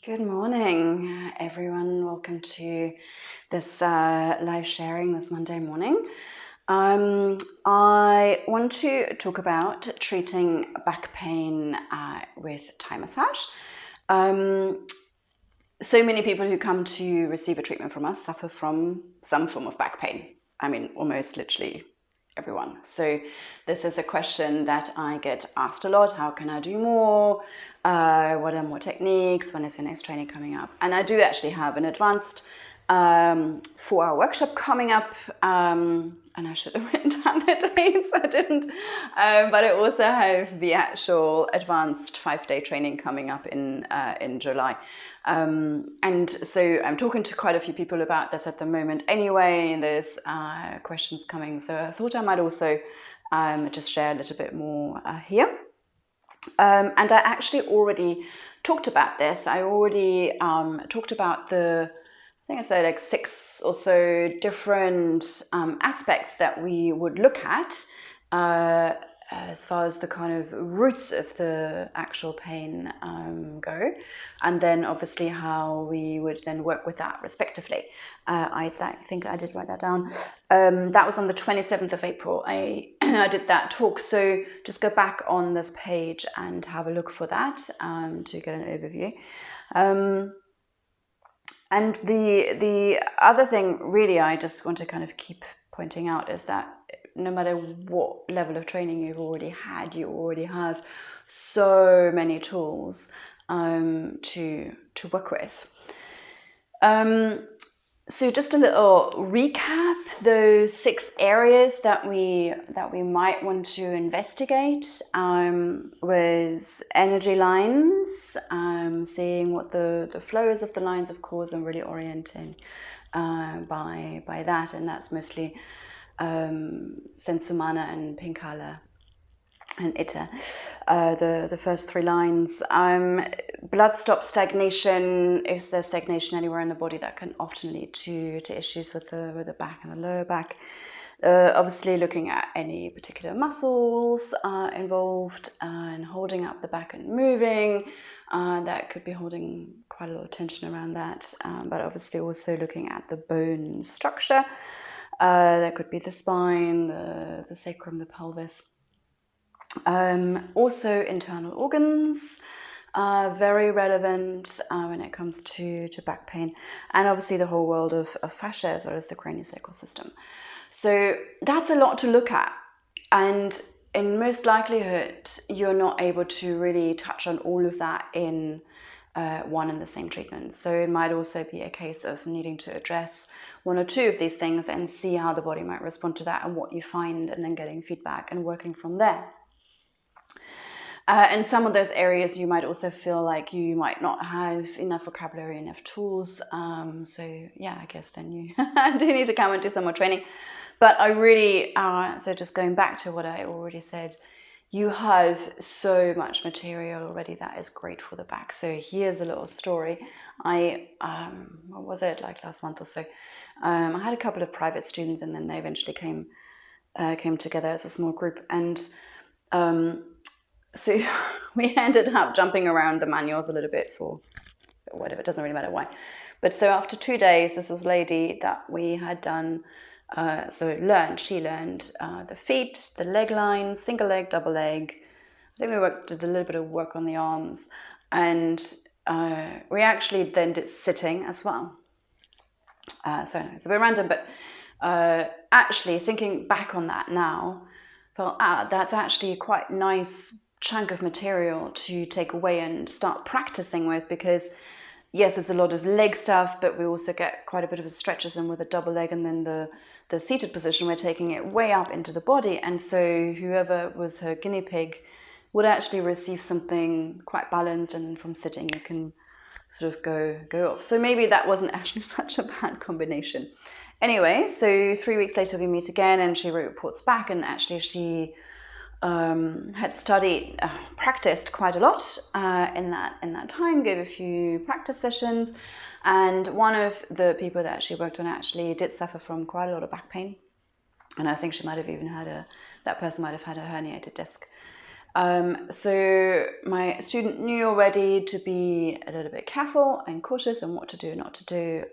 Good morning, everyone. Welcome to this live sharing this Monday morning. I want to talk about treating back pain with Thai massage. So many people who come to receive a treatment from us suffer from some form of back pain. I mean, almost literally everyone. So this is a question that I get asked a lot. How can I do more? What are more techniques? When is your next training coming up? And I do actually have an advanced 4-hour workshop coming up. And I should have written down the dates. I didn't. But I also have the actual advanced 5-day training coming up in July. And so I'm talking to quite a few people about this at the moment anyway, and there's questions coming. So I thought I might also just share a little bit more here. And I actually already talked about this. I already talked about I think I said like 6 or so different aspects that we would look at as far as the kind of roots of the actual pain go, and then obviously how we would then work with that respectively. I think I did write that down. That was on the 27th of April. I did that talk, so just go back on this page and have a look for that to get an overview. And the other thing really I just want to kind of keep pointing out is that no matter what level of training you've already had, you already have so many tools to work with. So just a little recap, those 6 areas that we might want to investigate was energy lines, seeing what the flows of the lines, of course, and really orienting by that, and that's mostly Sensumana and Pinkala and Itta, the first 3 lines. Blood stop stagnation. Is there stagnation anywhere in the body? That can often lead to issues with the back and the lower back. Obviously looking at any particular muscles involved and holding up the back and moving. That could be holding quite a lot of tension around that, but obviously also looking at the bone structure. That could be the spine, the sacrum, the pelvis. Also internal organs, very relevant when it comes to back pain, and obviously the whole world of fascia as well as the craniosacral system. So that's a lot to look at, and in most likelihood you're not able to really touch on all of that in one and the same treatment. So it might also be a case of needing to address 1 or 2 of these things and see how the body might respond to that and what you find, and then getting feedback and working from there. And some of those areas you might also feel like you might not have enough vocabulary, enough tools. So yeah, I guess then you do need to come and do some more training. But I really, so just going back to what I already said, you have so much material already that is great for the back. So here's a little story. What was it, like last month or so? I had a couple of private students, and then they eventually came together as a small group, and so we ended up jumping around the manuals a little bit for whatever, it doesn't really matter why. But so after 2 days, this was a lady that we had done, she learned the feet, the leg line, single leg, double leg. I think we did a little bit of work on the arms, and we actually then did sitting as well. So it's a bit random, but actually thinking back on that now, felt that's actually quite nice chunk of material to take away and start practicing with, because yes, it's a lot of leg stuff, but we also get quite a bit of a stretches in with a double leg, and then the seated position, we're taking it way up into the body, and so whoever was her guinea pig would actually receive something quite balanced, and then from sitting you can sort of go off. So maybe that wasn't actually such a bad combination. Anyway, so 3 weeks later we meet again, and she reports back, and actually she had practiced quite a lot in that time, gave a few practice sessions, and one of the people that she worked on actually did suffer from quite a lot of back pain, and I think she might have even had that person might have had a herniated disc. So my student knew already to be a little bit careful and cautious on what to do and not to do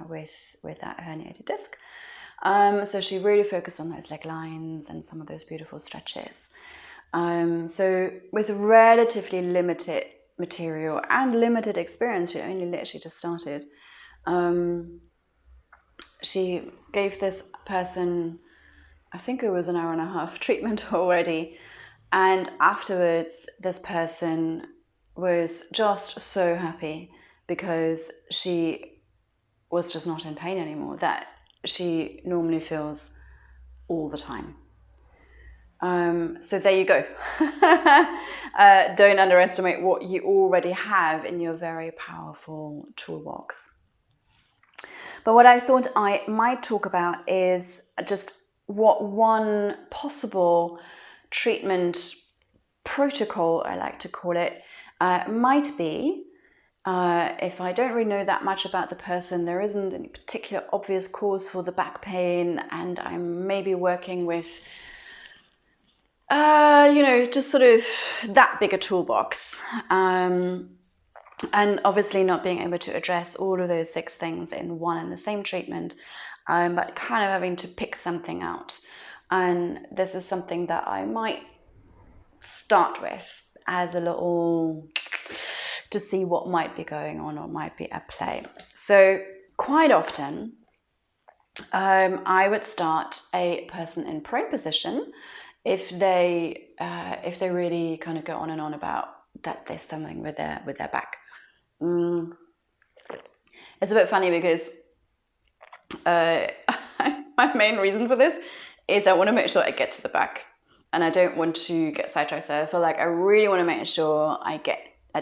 with that herniated disc. So she really focused on those leg lines and some of those beautiful stretches. So with relatively limited material and limited experience, she only literally just started. She gave this person, I think it was an hour and a half treatment already. And afterwards, this person was just so happy because she was just not in pain anymore, that she normally feels all the time. So there you go. Don't underestimate what you already have in your very powerful toolbox. But what I thought I might talk about is just what one possible treatment protocol, I like to call it, might be. If I don't really know that much about the person, there isn't any particular obvious cause for the back pain, and I'm maybe working with just sort of that big a toolbox. And obviously not being able to address all of those 6 things in one and the same treatment, but kind of having to pick something out. And this is something that I might start with as a little, to see what might be going on or might be at play. So quite often, I would start a person in prone position if they really kind of go on and on about that there's something with their back. It's a bit funny because my main reason for this is I want to make sure I get to the back, and I don't want to get sidetracked. So I feel like I really want to make sure I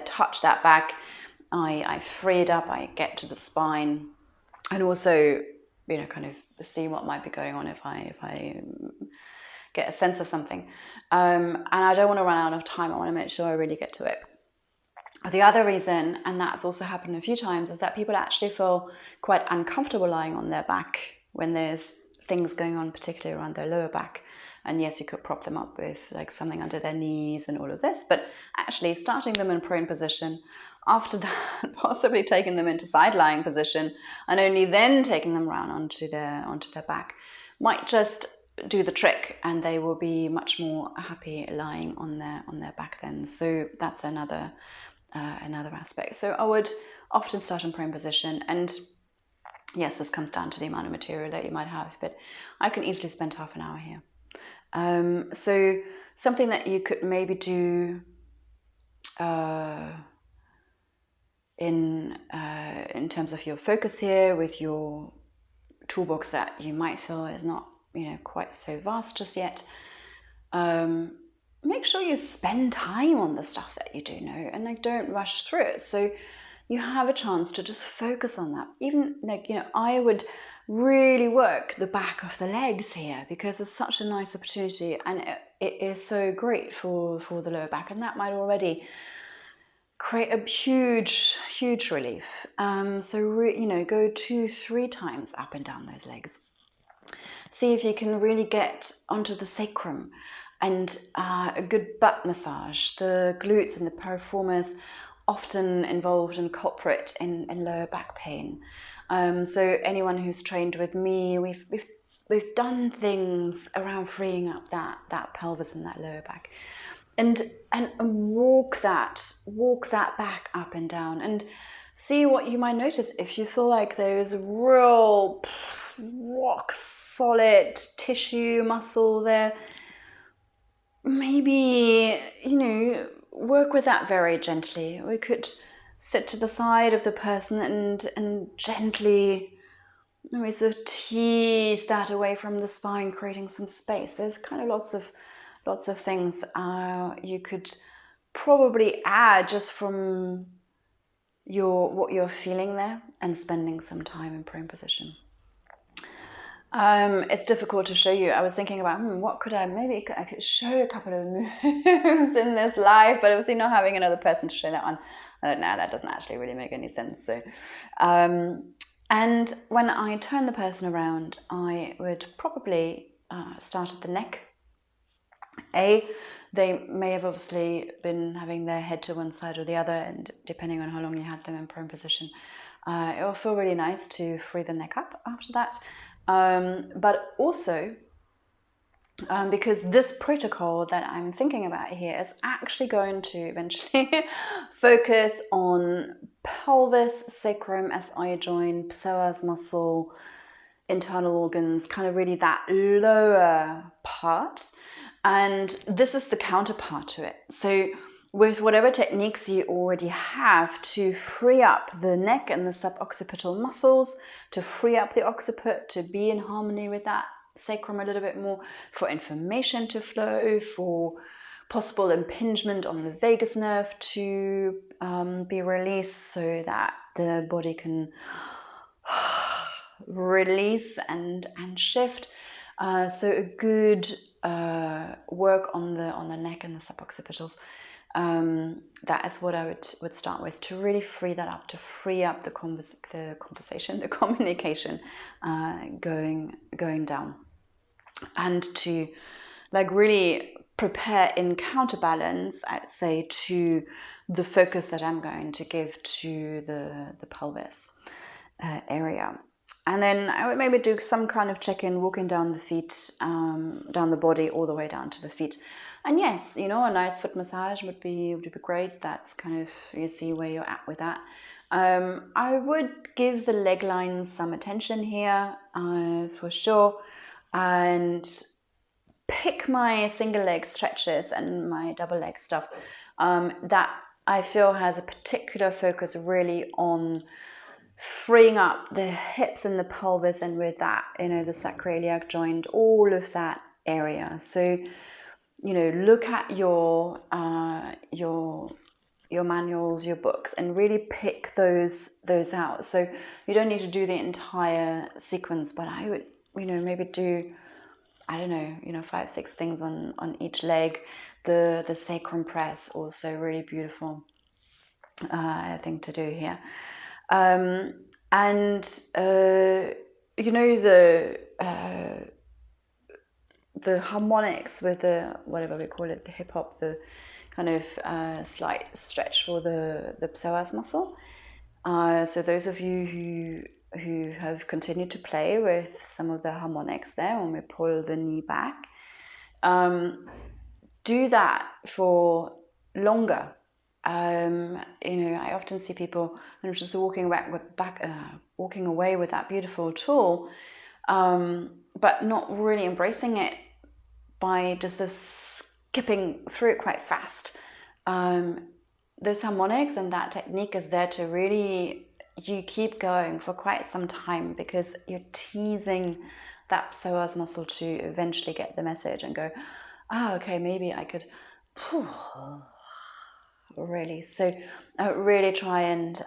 touch that back, I free it up, I get to the spine, and also kind of see what might be going on if I get a sense of something. And I don't want to run out of time. I want to make sure I really get to it. The other reason, and that's also happened a few times, is that people actually feel quite uncomfortable lying on their back when there's things going on, particularly around their lower back. And yes, you could prop them up with like something under their knees and all of this, but actually starting them in prone position, after that possibly taking them into side lying position, and only then taking them around onto their back might just do the trick, and they will be much more happy lying on their back then. So that's another aspect. So I would often start in prone position, and yes, this comes down to the amount of material that you might have, but I can easily spend half an hour here. So something that you could maybe do in terms of your focus here with your toolbox that you might feel is not quite so vast just yet. Make sure you spend time on the stuff that you do know, and like don't rush through it. So you have a chance to just focus on that. Even I would really work the back of the legs here, because it's such a nice opportunity, and it is so great for the lower back, and that might already create a huge relief. So go 2-3 times up and down those legs. See if you can really get onto the sacrum, and a good butt massage. The glutes and the piriformis often involved and culprit in lower back pain. So anyone who's trained with me, we've done things around freeing up that pelvis and that lower back, and walk that back up and down, and see what you might notice. If you feel like there's real rock solid tissue muscle there, maybe work with that very gently. We could sit to the side of the person and gently sort of tease that away from the spine, creating some space. There's kind of lots of things you could probably add just from what you're feeling there, and spending some time in prone position. It's difficult to show you. I was thinking about what could I could show a couple of moves in this live, but obviously not having another person to show that one, I don't know, that doesn't actually really make any sense. So and when I turn the person around, I would probably start at the neck. they may have obviously been having their head to one side or the other, and depending on how long you had them in prone position, it will feel really nice to free the neck up after that. But also, because this protocol that I'm thinking about here is actually going to eventually focus on pelvis, sacrum, SI joint, psoas muscle, internal organs, kind of really that lower part. And this is the counterpart to it. So with whatever techniques you already have to free up the neck and the suboccipital muscles, to free up the occiput, to be in harmony with that sacrum a little bit more, for information to flow, for possible impingement on the vagus nerve to be released so that the body can release and shift. So a good work on the neck and the suboccipitals. That is what I would start with, to really free that up, to free up the conversation, the communication going down, and to like really prepare in counterbalance, I'd say, to the focus that I'm going to give to the pelvis area. And then I would maybe do some kind of check-in, walking down the feet, down the body, all the way down to the feet. And yes, you know, a nice foot massage would be great. That's kind of, you see where you're at with that. I would give the leg lines some attention here, for sure. And pick my single leg stretches and my double leg stuff that I feel has a particular focus really on freeing up the hips and the pelvis, and with that, you know, the sacroiliac joint, all of that area. So, you know, look at your manuals, your books, and really pick those out. So you don't need to do the entire sequence, but I would, you know, maybe do, I don't know, you know, 5-6 things on each leg. The sacrum press, also really beautiful, I think, to do here. You know, the harmonics with the, whatever we call it, the hip hop, the kind of slight stretch for the psoas muscle. So those of you who have continued to play with some of the harmonics there, when we pull the knee back, do that for longer. You know, I often see people just walking away with that beautiful tool, but not really embracing it by just skipping through it quite fast. Those harmonics and that technique is there to really, you keep going for quite some time, because you're teasing that psoas muscle to eventually get the message and go, okay, maybe I could really. So really try and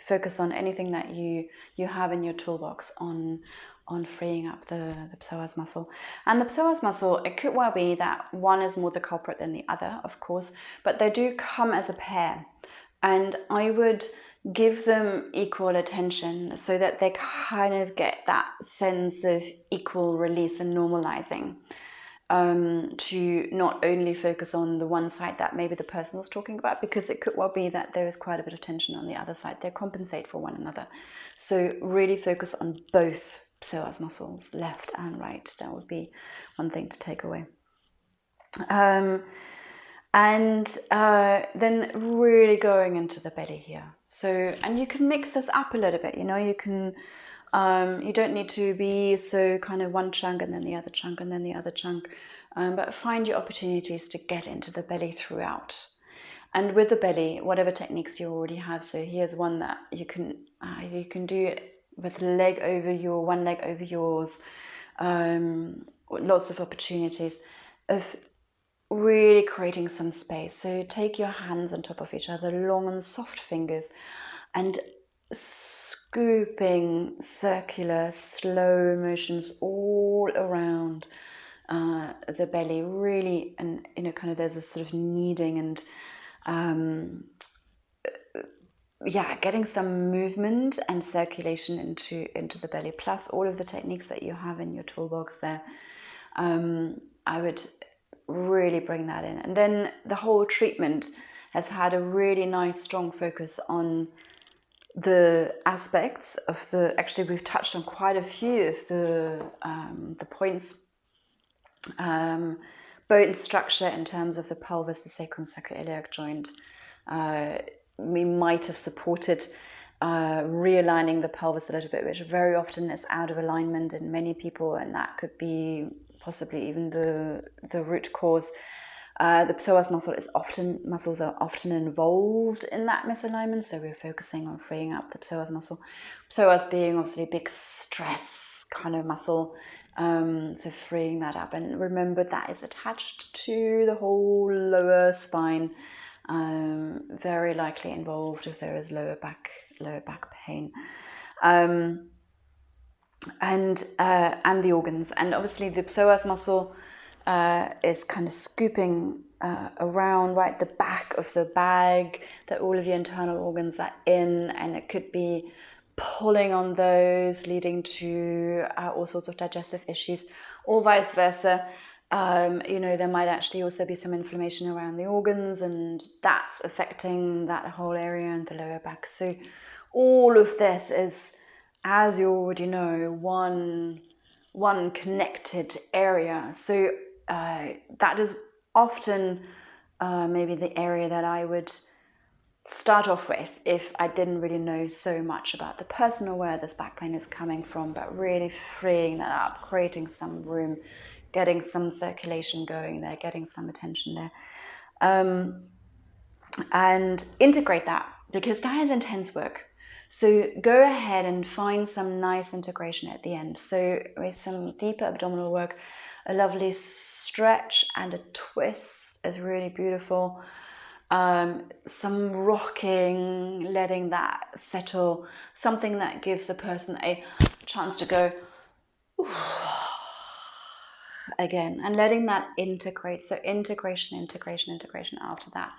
focus on anything that you have in your toolbox on freeing up the psoas muscle. And the psoas muscle, it could well be that one is more the culprit than the other, of course, but they do come as a pair. And I would give them equal attention so that they kind of get that sense of equal release and normalizing. To not only focus on the one side that maybe the person was talking about, because it could well be that there is quite a bit of tension on the other side. They compensate for one another. So really focus on both psoas muscles, left and right. That would be one thing to take away. Then really going into the belly here. So, and you can mix this up a little bit, you know, you can, you don't need to be so kind of one chunk and then the other chunk and then the other chunk, but find your opportunities to get into the belly throughout. And with the belly, whatever techniques you already have. So here's one that you can do it with one leg over yours. Lots of opportunities of really creating some space. So take your hands on top of each other, long and soft fingers, and scooping circular slow motions all around the belly, really. And you know, kind of there's a sort of kneading and getting some movement and circulation into the belly, plus all of the techniques that you have in your toolbox there. I would really bring that in. And then the whole treatment has had a really nice, strong focus on the aspects of the, actually we've touched on quite a few of the points, bone structure in terms of the pelvis, the sacroiliac joint. We might have supported realigning the pelvis a little bit, which very often is out of alignment in many people, and that could be possibly even the root cause. The psoas muscles are often involved in that misalignment, so we're focusing on freeing up the psoas muscle. Psoas being obviously a big stress kind of muscle, so freeing that up. And remember, that is attached to the whole lower spine, very likely involved if there is lower back pain. And the organs, and obviously the psoas muscle is kind of scooping around right the back of the bag that all of your internal organs are in, and it could be pulling on those, leading to all sorts of digestive issues, or vice versa. There might actually also be some inflammation around the organs, and that's affecting that whole area and the lower back. So all of this is, as you already know, one connected area. So that is often maybe the area that I would start off with if I didn't really know so much about the person or where this back pain is coming from, but really freeing that up, creating some room, getting some circulation going there, getting some attention there, and integrate that, because that is intense work. So go ahead and find some nice integration at the end. So with some deeper abdominal work, a lovely stretch and a twist is really beautiful. Some rocking, letting that settle, something that gives the person a chance to go again, and letting that integrate. So integration after that.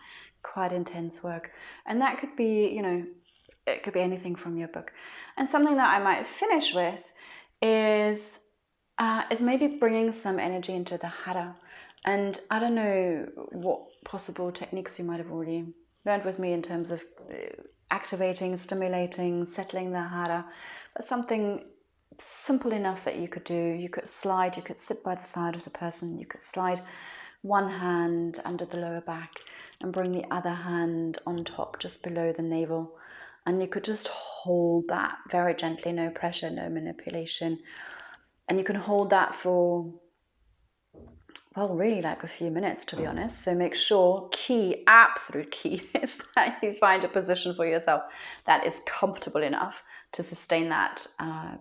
Quite intense work. And that could be, it could be anything from your book. And something that I might finish with is maybe bringing some energy into the hatha. And I don't know what possible techniques you might have already learned with me in terms of activating, stimulating, settling the hatha, but something simple enough that you could do. You could sit by the side of the person, you could slide one hand under the lower back and bring the other hand on top, just below the navel. And you could just hold that very gently, no pressure, no manipulation. And you can hold that for, well, really like a few minutes, to be honest. So make sure, absolute key is that you find a position for yourself that is comfortable enough to sustain that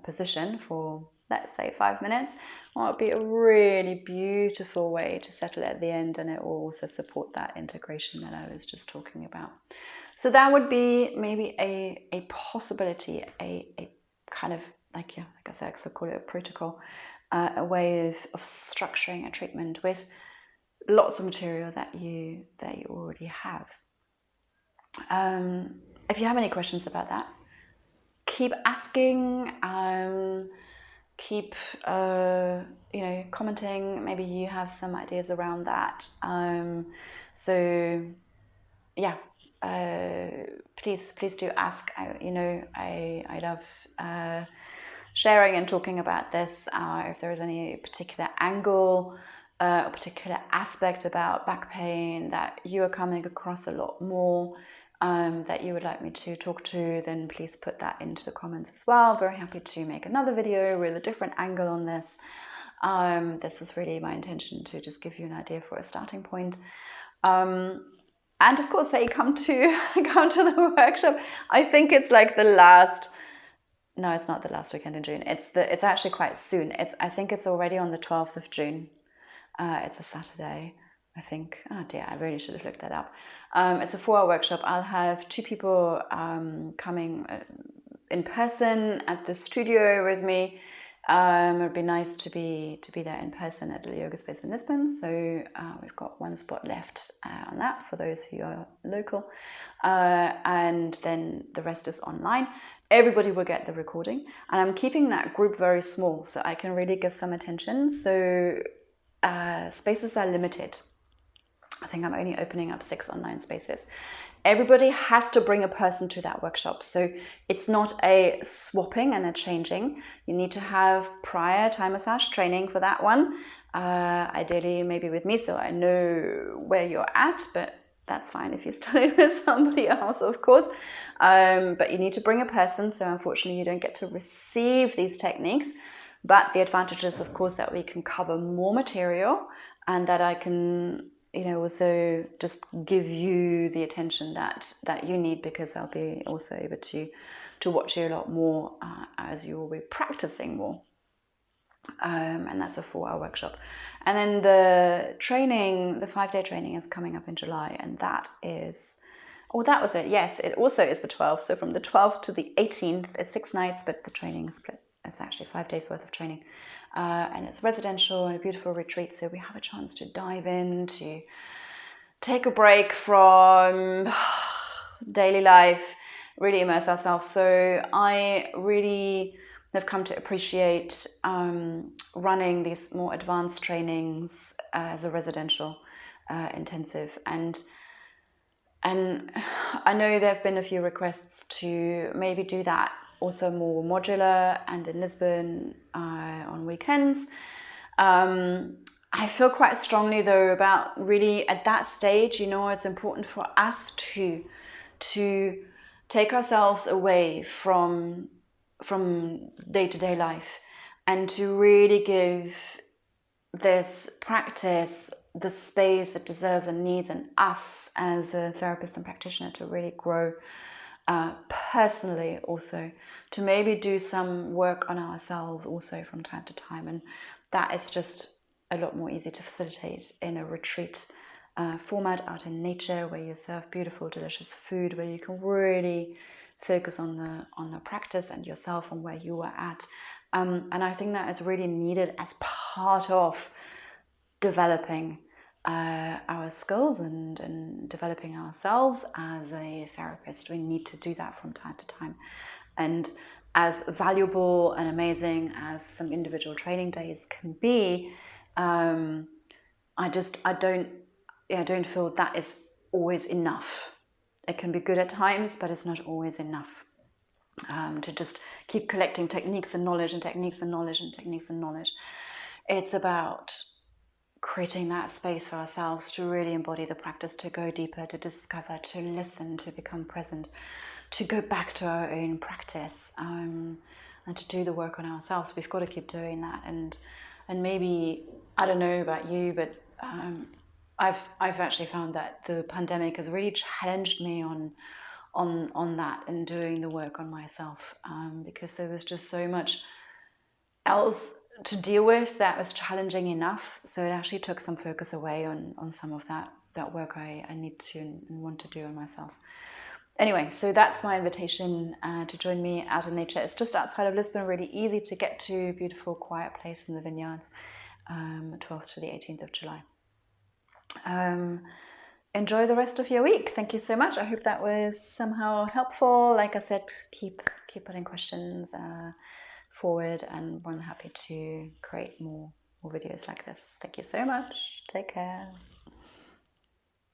position for, let's say, 5 minutes. Well, it'd be a really beautiful way to settle at the end, and it will also support that integration that I was just talking about. So that would be maybe a possibility, a kind of like I said, I call it a protocol, a way of structuring a treatment with lots of material that you already have. If you have any questions about that, keep asking. Keep commenting. Maybe you have some ideas around that. Please do ask. I love sharing and talking about this. If there is any particular angle, a particular aspect about back pain that you are coming across a lot more, that you would like me to talk to, then please put that into the comments as well. Very happy to make another video with a different angle on this. This was really my intention, to just give you an idea for a starting point. And of course, say come to the workshop. I think it's like the last. No, it's not the last weekend in June. It's actually quite soon. I think it's already on the 12th of June. It's a Saturday, I think. Oh dear, I really should have looked that up. It's a 4-hour workshop. I'll have 2 people coming in person at the studio with me. It'd be nice to be there in person at the yoga space in Lisbon. So we've got 1 spot left on that for those who are local, and then the rest is online. Everybody will get the recording, and I'm keeping that group very small so I can really give some attention. So spaces are limited. I think I'm only opening up 6 or 9 spaces. Everybody has to bring a person to that workshop. So it's not a swapping and a changing. You need to have prior Thai massage training for that one. Ideally, maybe with me, so I know where you're at, but that's fine if you study with somebody else, of course. But you need to bring a person, so unfortunately you don't get to receive these techniques. But the advantage is, of course, that we can cover more material and that I can, also just give you the attention that you need, because I'll be also able to watch you a lot more as you will be practicing more. And that's a 4-hour workshop. And then the training, the 5-day training is coming up in July, and that is, that was it. Yes, it also is the 12th. So from the 12th to the 18th is 6 nights, but the training is split. It's actually 5 days worth of training. And it's residential and a beautiful retreat. So we have a chance to dive in, to take a break from daily life, really immerse ourselves. So I really have come to appreciate running these more advanced trainings as a residential intensive. And I know there have been a few requests to maybe do that also more modular and in Lisbon on weekends. I feel quite strongly though about really at that stage, it's important for us to take ourselves away from day-to-day life and to really give this practice the space it deserves and needs, and us as a therapist and practitioner to really grow personally, also to maybe do some work on ourselves also from time to time. And that is just a lot more easy to facilitate in a retreat format out in nature, where you serve beautiful, delicious food, where you can really focus on the practice and yourself and where you are at. And I think that is really needed as part of developing our skills and developing ourselves as a therapist. We need to do that from time to time. And as valuable and amazing as some individual training days can be, I don't feel that is always enough. It can be good at times, but it's not always enough. To just keep collecting techniques and knowledge and techniques and knowledge and techniques and knowledge. It's about creating that space for ourselves to really embody the practice, to go deeper, to discover, to listen, to become present, to go back to our own practice, and to do the work on ourselves. We've got to keep doing that. And maybe, I don't know about you, but I've actually found that the pandemic has really challenged me on that and doing the work on myself, because there was just so much else to deal with that was challenging enough. So it actually took some focus away on some of that work I need to and want to do on myself. Anyway, so that's my invitation to join me out in nature. It's just outside of Lisbon, really easy to get to, beautiful, quiet place in the vineyards, 12th to the 18th of July. Enjoy the rest of your week. Thank you so much. I hope that was somehow helpful. Like I said, keep putting questions forward, and I'm happy to create more videos like this. Thank you so much. Take care.